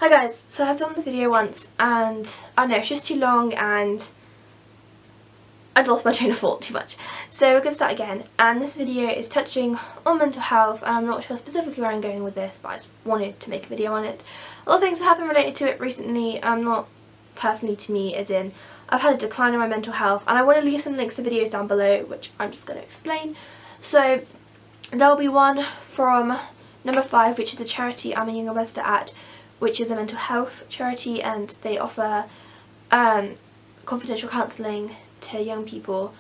Hi guys, so I filmed this video once and I don't know, it's just too long and I'd lost my train of thought too much. So we're going to start again, and this video is touching on mental health, and I'm not sure specifically where I'm going with this, but I just wanted to make a video on it. A lot of things have happened related to it recently, not personally to me, as in I've had a decline in my mental health, and I want to leave some links to videos down below which I'm just going to explain. So there'll be one from number 5, which is a charity I'm a young ambassador at, which is a mental health charity, and they offer confidential counselling to young people,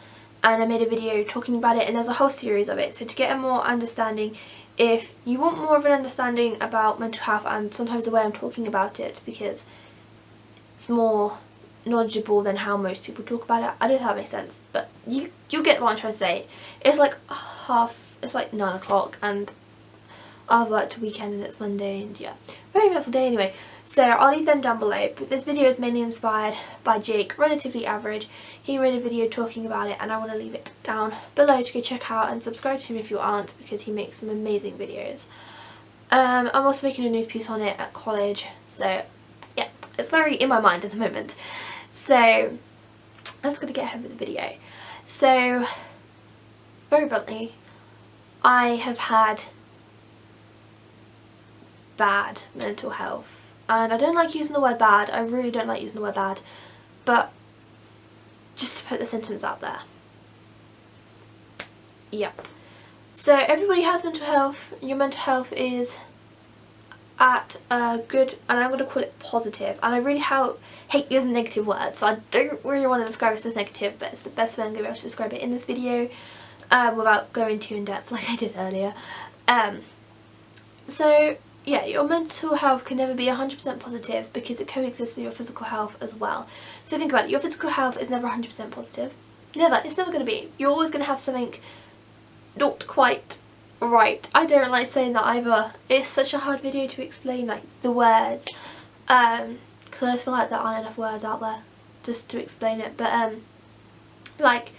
and I made a video talking about it, and there's a whole series of it. So to get a more understanding, if you want more of an understanding about mental health and sometimes the way I'm talking about it, because it's more knowledgeable than how most people talk about it. I don't know if that makes sense, but you get what I'm trying to say. It's like it's like 9 o'clock and I've worked a weekend and it's Monday, and yeah, very eventful day anyway. So I'll leave them down below, but this video is mainly inspired by Jake, Relatively Average. He made a video talking about it, and I want to leave it down below to go check out and subscribe to him if you aren't, because he makes some amazing videos. I'm also making a news piece on it at college, so yeah, it's very in my mind at the moment. So let's get ahead with the video. So very bluntly, I have had bad mental health, and I don't like using the word bad. I really don't like using the word bad, but just to put the sentence out there. Yep. So everybody has mental health. Your mental health is at a good, and I'm going to call it positive, and I really hate using negative words, so I don't really want to describe it as negative, but it's the best way I'm going to be able to describe it in this video without going too in depth like I did earlier. So yeah, your mental health can never be 100% positive because it coexists with your physical health as well. So think about it, your physical health is never 100% positive. Never, it's never going to be. You're always going to have something not quite right. I don't like saying that either. It's such a hard video to explain, like, the words, because I just feel like there aren't enough words out there just to explain it. But like,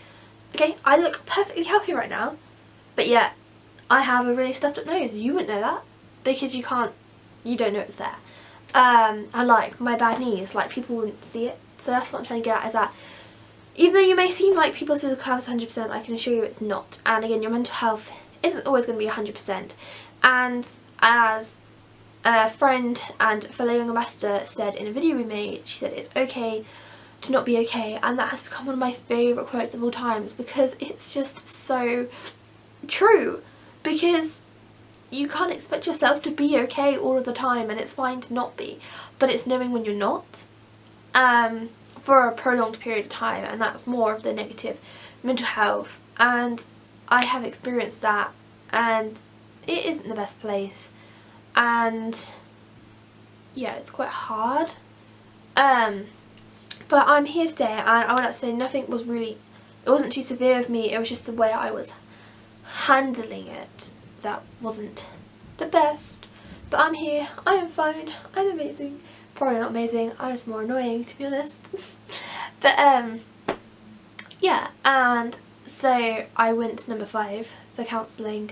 okay, I look perfectly healthy right now, but yet I have a really stuffed up nose. You wouldn't know that because you don't know it's there. And like my bad knees, like, people wouldn't see it. So that's what I'm trying to get at, is that even though you may seem like people's physical health is 100%, I can assure you it's not. And again, your mental health isn't always going to be 100%. And as a friend and fellow young ambassador said in a video we made, she said it's okay to not be okay, and that has become one of my favourite quotes of all times, because it's just so true. Because you can't expect yourself to be okay all of the time, and it's fine to not be, but it's knowing when you're not for a prolonged period of time, and that's more of the negative mental health. And I have experienced that, and it isn't the best place, and yeah, it's quite hard. But I'm here today, and I want to say nothing was really, it wasn't too severe of me, it was just the way I was handling it that wasn't the best. But I'm here, I am fine, I'm amazing. Probably not amazing, I'm just more annoying, to be honest. But yeah, and so I went to number 5 for counselling,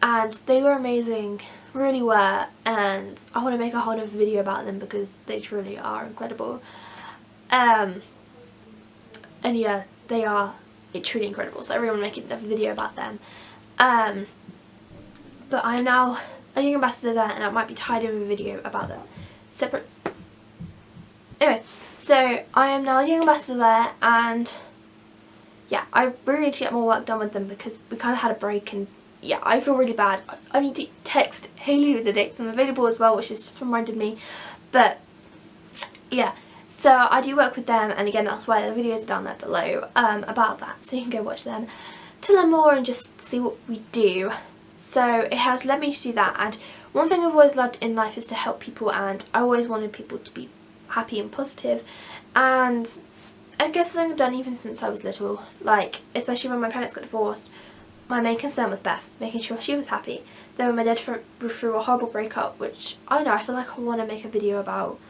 and they were amazing, really were, and I want to make a whole other video about them because they truly are incredible. And yeah, they are truly incredible, so I really want to make another video about them. But I'm now a young ambassador there, and I might be tied in with a video about them separate. Anyway, so I am now a young ambassador there, and yeah, I really need to get more work done with them because we kind of had a break, and yeah, I feel really bad. I need to text Hayley with the dates I'm available as well, which has just reminded me. But yeah, so I do work with them, and again, that's why the videos are down there below about that, so you can go watch them to learn more and just see what we do. So it has led me to do that, and one thing I've always loved in life is to help people, and I always wanted people to be happy and positive, and I guess something I've done even since I was little, like especially when my parents got divorced. My main concern was Beth, making sure she was happy. Then when my dad went through a horrible breakup, which I know I feel like I want to make a video about,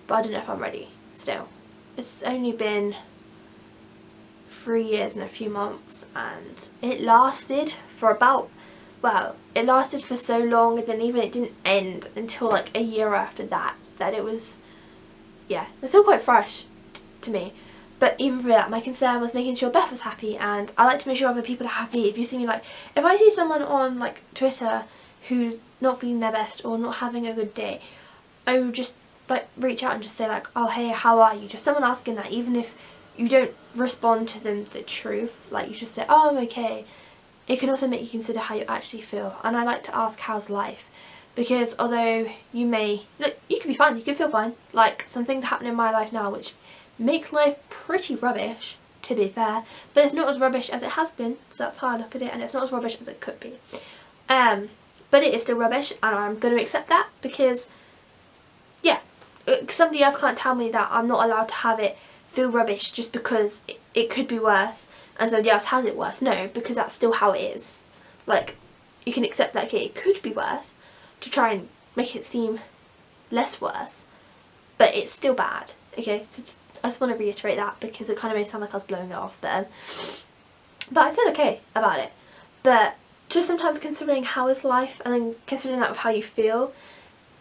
but I don't know if I'm ready still. It's only been 3 years and a few months, and it lasted for about well, it lasted for so long, and then even it didn't end until like a year after that, that it was, yeah, it's still quite fresh to me. But even for that, my concern was making sure Beth was happy, and I like to make sure other people are happy. If you see me, like, if I see someone on like Twitter who's not feeling their best or not having a good day, I would just like reach out and just say like, oh hey, how are you? Just someone asking that, even if you don't respond to them the truth, like you just say, oh I'm okay. It can also make you consider how you actually feel. And I like to ask, how's life? Because although you may, look, you could be fine, you could feel fine. Like, some things happen in my life now which make life pretty rubbish, to be fair. But it's not as rubbish as it has been, so that's how I look at it, and it's not as rubbish as it could be. But it is still rubbish, and I'm going to accept that because, yeah, somebody else can't tell me that I'm not allowed to have it feel rubbish just because it could be worse and somebody else has it worse. No, because that's still how it is. Like, you can accept that, okay, it could be worse, to try and make it seem less worse, but it's still bad, okay? So I just want to reiterate that because it kind of may sound like I was blowing it off, but I feel okay about it. But just sometimes considering how is life, and then considering that with how you feel,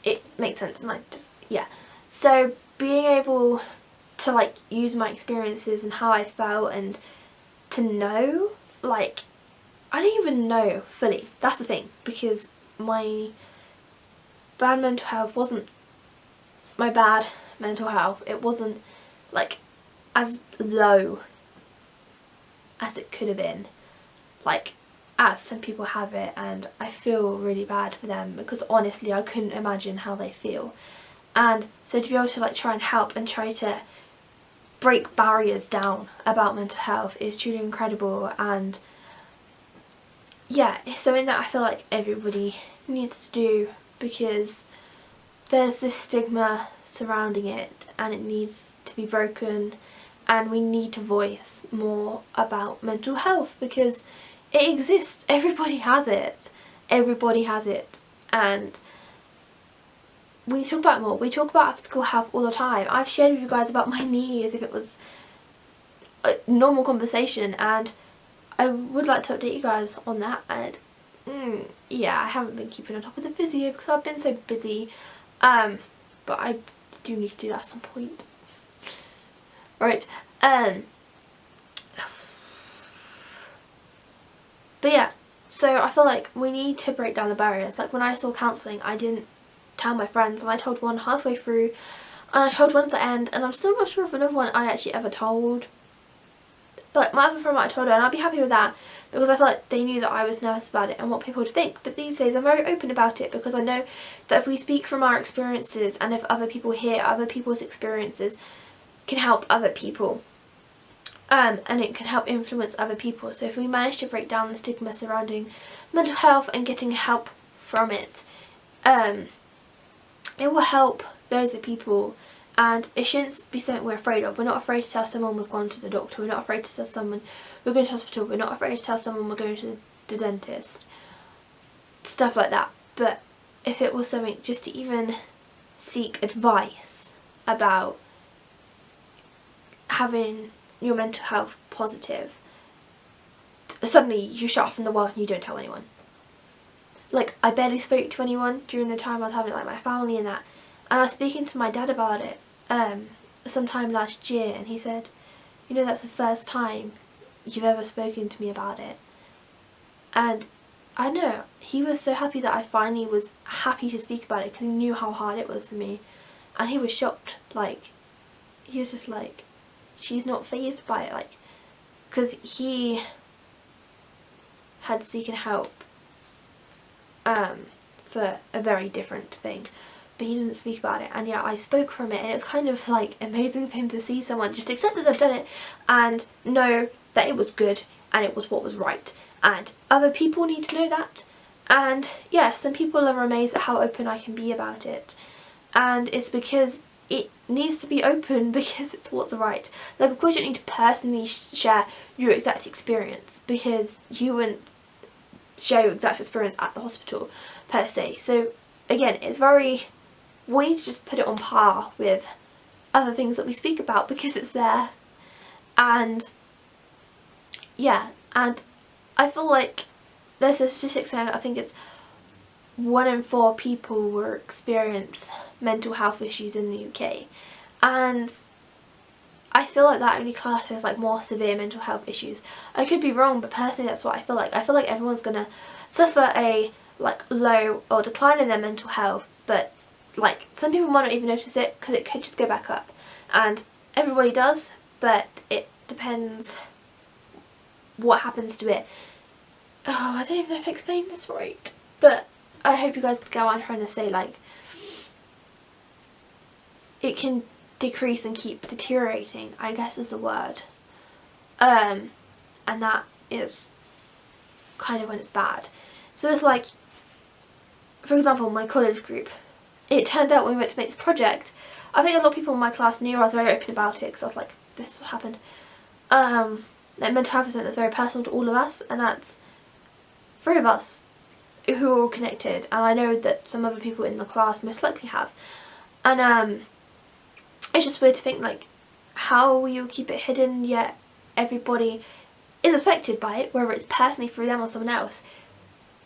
it makes sense, and like, just, yeah. So being able to like use my experiences and how I felt, and to know, like, I don't even know fully, that's the thing, because my bad mental health wasn't my bad mental health. It wasn't like as low as it could have been, like as some people have it, and I feel really bad for them because honestly I couldn't imagine how they feel. And so to be able to like try and help and try to break barriers down about mental health is truly incredible. And yeah, it's something that I feel like everybody needs to do, because there's this stigma surrounding it and it needs to be broken, and we need to voice more about mental health because it exists. Everybody has it. Everybody has it. And we need to talk about it more. We talk about physical health all the time. I've shared with you guys about my knee as if it was a normal conversation, and I would like to update you guys on that. And yeah, I haven't been keeping on top of the physio because I've been so busy, but I do need to do that at some point. Right, but yeah, so I feel like we need to break down the barriers. Like when I saw counselling, I didn't tell my friends, and I told one halfway through and I told one at the end, and I'm still not sure if another one I actually ever told. Like my other friend might have told her, and I'd be happy with that because I felt like they knew that I was nervous about it and what people would think. But these days I'm very open about it because I know that if we speak from our experiences, and if other people hear other people's experiences, can help other people, and it can help influence other people. So if we manage to break down the stigma surrounding mental health and getting help from it, it will help loads of people. And it shouldn't be something we're afraid of. We're not afraid to tell someone we've gone to the doctor. We're not afraid to tell someone we're going to hospital. We're not afraid to tell someone we're going to the dentist. Stuff like that. But if it was something just to even seek advice about having your mental health positive, suddenly you shut off from the world and you don't tell anyone. Like, I barely spoke to anyone during the time I was having like my family and that. And I was speaking to my dad about it sometime last year, and he said, you know, that's the first time you've ever spoken to me about it. And I know, he was so happy that I finally was happy to speak about it because he knew how hard it was for me. And he was shocked, like, he was just like, she's not fazed by it, like, because he had seeking help for a very different thing. But he doesn't speak about it, and yeah, I spoke from it, and it was kind of like amazing for him to see someone just accept that they've done it and know that it was good and it was what was right, and other people need to know that. And yeah, some people are amazed at how open I can be about it, and it's because it needs to be open because it's what's right. Like, of course you don't need to personally share your exact experience because you wouldn't share your exact experience at the hospital per se. So again, it's very, we need to just put it on par with other things that we speak about because it's there. And yeah, and I feel like there's a statistic saying I think it's 1 in 4 people will experience mental health issues in the UK, and I feel like that only classes like more severe mental health issues. I could be wrong, but personally that's what I feel like. I feel like everyone's gonna suffer a like low or decline in their mental health, but like some people might not even notice it because it could just go back up, and everybody does, but it depends what happens to it. Oh, I don't even know if I explained this right, but I hope you guys get what I'm trying to say. Like, it can decrease and keep deteriorating, I guess is the word, and that is kind of when it's bad. So it's like, for example, my college group, it turned out when we went to make this project, I think a lot of people in my class knew I was very open about it, because I was like, this is what happened. Like, mental health is something that's very personal to all of us, and that's 3 of us who are all connected, and I know that some other people in the class most likely have, and it's just weird to think like how you keep it hidden yet everybody is affected by it, whether it's personally through them or someone else.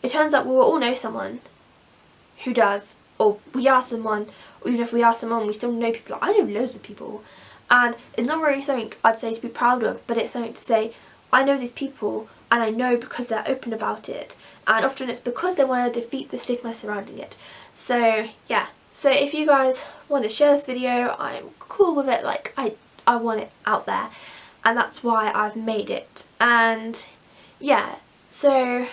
It turns out we will all know someone who does, or we are someone, or even if we are someone we still know people. I know loads of people, and it's not really something I'd say to be proud of, but it's something to say I know these people and I know because they're open about it, and often it's because they want to defeat the stigma surrounding it. So yeah, so if you guys want to share this video, I'm cool with it. Like, I want it out there, and that's why I've made it. And yeah, so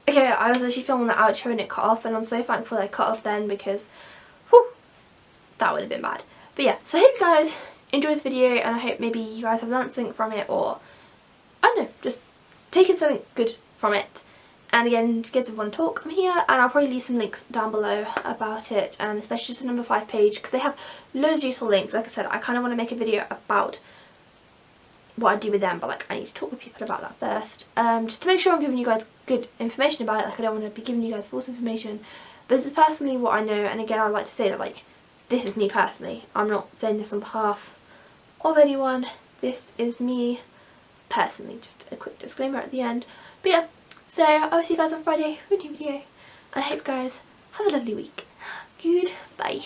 okay, I was actually filming the outro and it cut off, and I'm so thankful that I cut off then, because whew, that would have been bad. But yeah, so I hope you guys enjoyed this video, and I hope maybe you guys have learnt something from it, or I don't know, just taken something good from it. And again, if you guys want to talk, I'm here, and I'll probably leave some links down below about it, and especially just the number 5 page, because they have loads of useful links. Like I said, I kind of want to make a video about what I do with them, but like I need to talk with people about that first, just to make sure I'm giving you guys good information about it. Like, I don't want to be giving you guys false information, but this is personally what I know, and again I'd like to say that like this is me personally. I'm not saying this on behalf of anyone, this is me personally, just a quick disclaimer at the end. But yeah, so I'll see you guys on Friday with a new video, and I hope you guys have a lovely week. Goodbye.